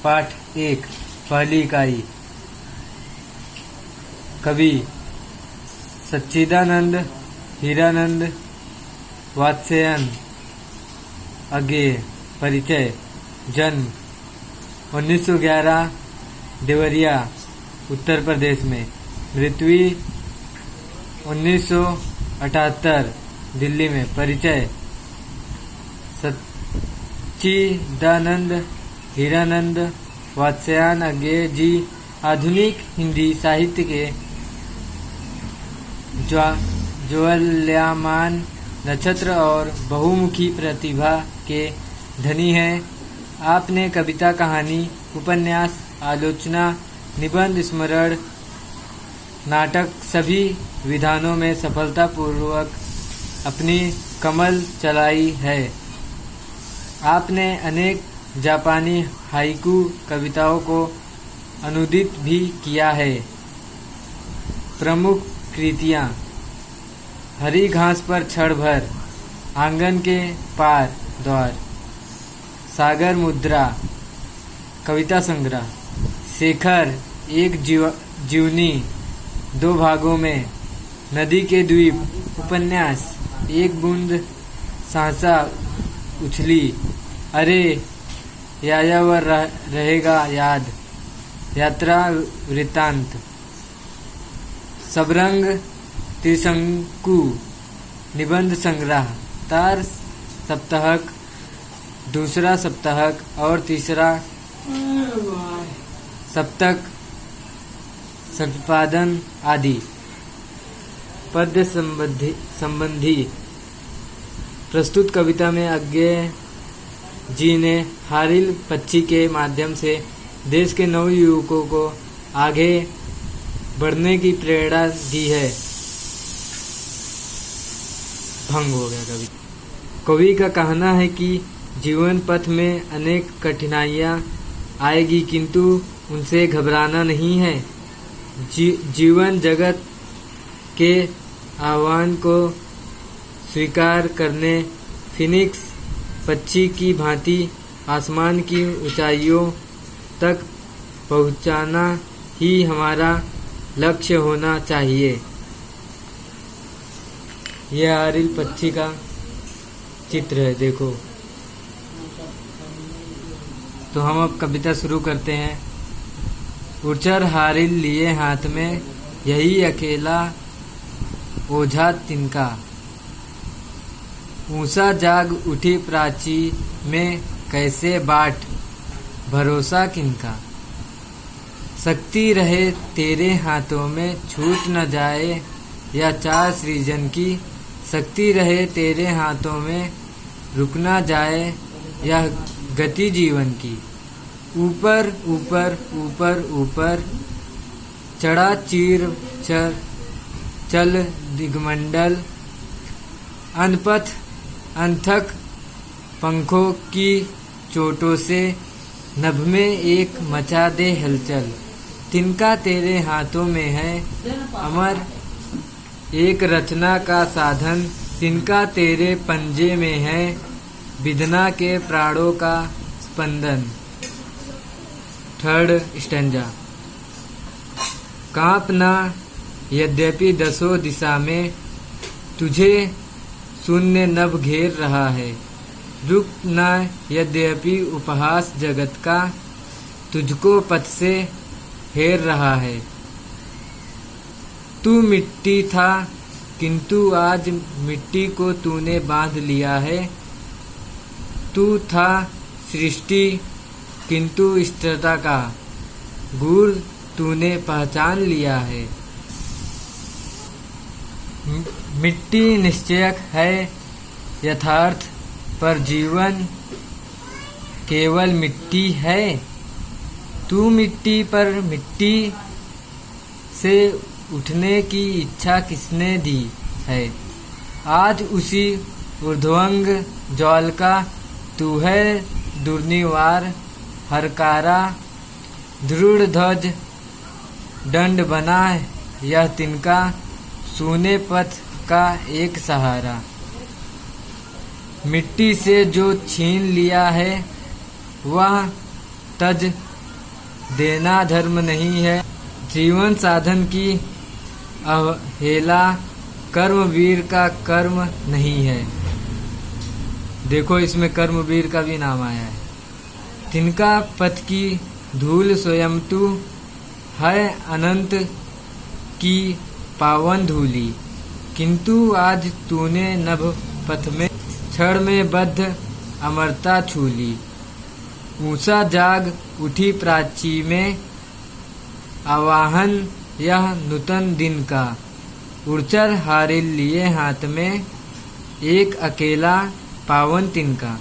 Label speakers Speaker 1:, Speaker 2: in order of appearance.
Speaker 1: पाठ 1 पहली इकाई। कवि सच्चिदानंद हीरानंद वात्स्यायन अज्ञेय। परिचय। जन्म 1911 देवरिया उत्तर प्रदेश में। मृत्यु 1978 दिल्ली में। परिचय। सच्चिदानंद हीरानंद वात्स्यायन अज्ञेय जी आधुनिक हिंदी साहित्य के ज्वलयमान नक्षत्र और बहुमुखी प्रतिभा के धनी हैं। आपने कविता, कहानी, उपन्यास, आलोचना, निबंध, स्मरण, नाटक सभी विधानों में सफलतापूर्वक अपनी कमल चलाई है। आपने अनेक जापानी हाइकू कविताओं को अनुदित भी किया है। प्रमुख कृतियाँ: हरी घास पर क्षण भर, आंगन के पार द्वार, सागर मुद्रा कविता संग्रह, शेखर एक जीवनी 2 भागों में, नदी के द्वीप उपन्यास, एक बूंद सांसा उछली, अरे यायावर रहेगा याद, यात्रा वृत्तांत, सबरंग त्रिशंकु निबंध संग्रह, तार सप्ताहक, दूसरा सप्ताहक और तीसरा सप्तक संपादन आदि। पद्य संबंधी प्रस्तुत कविता में अज्ञेय जी ने हारिल पक्षी के माध्यम से देश के नवयुवकों को आगे बढ़ने की प्रेरणा दी है। भंग हो गया कवि का कहना है कि जीवन पथ में अनेक कठिनाइयाँ आएगी, किंतु उनसे घबराना नहीं है। जीवन जगत के आह्वान को स्वीकार करने फिनिक्स पक्षी की भांति आसमान की ऊंचाइयों तक पहुंचाना ही हमारा लक्ष्य होना चाहिए। यह हारिल पक्षी का चित्र है, देखो। तो हम अब कविता शुरू करते हैं। उचर हारिल लिए हाथ में, यही अकेला ओझा तिनका, ऊंचा जाग उठी प्राची में, कैसे बाट भरोसा किनका। शक्ति रहे तेरे हाथों में, छूट न जाए या चाह सृजन की, शक्ति रहे तेरे हाथों में, रुक न जाए यह गति जीवन की। ऊपर ऊपर ऊपर ऊपर चढ़ा चीर चल दिगमंडल, अनपथ अनथक पंखों की चोटों से, नभ में एक मचा दे हलचल। तिनका तेरे हाथों में है अमर एक रचना का साधन, तिनका तेरे पंजे में है विदना के प्राणों का स्पंदन। Third stanza. कांपना यद्यपि दसों दिशा में, तुझे शून्य नभ घेर रहा है, रुकना यद्यपि उपहास जगत का, तुझको पथ से फेर रहा है। तू मिट्टी था किंतु आज मिट्टी को तूने बांध लिया है, तू था सृष्टि किंतु इष्टता का गुर तूने पहचान लिया है। मिट्टी निश्चयक है यथार्थ, पर जीवन केवल मिट्टी है। तू मिट्टी पर मिट्टी से उठने की इच्छा किसने दी है, आज उसी ऊर्ध्वंग ज्वाल का तू है दुर्निवार हरकारा। दृढ़ ध्वज दंड बना यह तिनका, सूने पथ का एक सहारा। मिट्टी से जो छीन लिया है वह तज देना धर्म नहीं है। जीवन साधन की अवहेला कर्मवीर का कर्म नहीं है। देखो इसमें कर्मवीर का भी नाम आया है। तिनका पथ की धूल स्वयं तू है अनंत की पावन धूली, किंतु आज तूने नभ पथ में क्षण में बद्ध अमरता छूली। ऊषा जाग उठी प्राची में आवाहन यह नूतन दिन का, उड़चर हारिल लिए हाथ में एक अकेला पावन तिनका।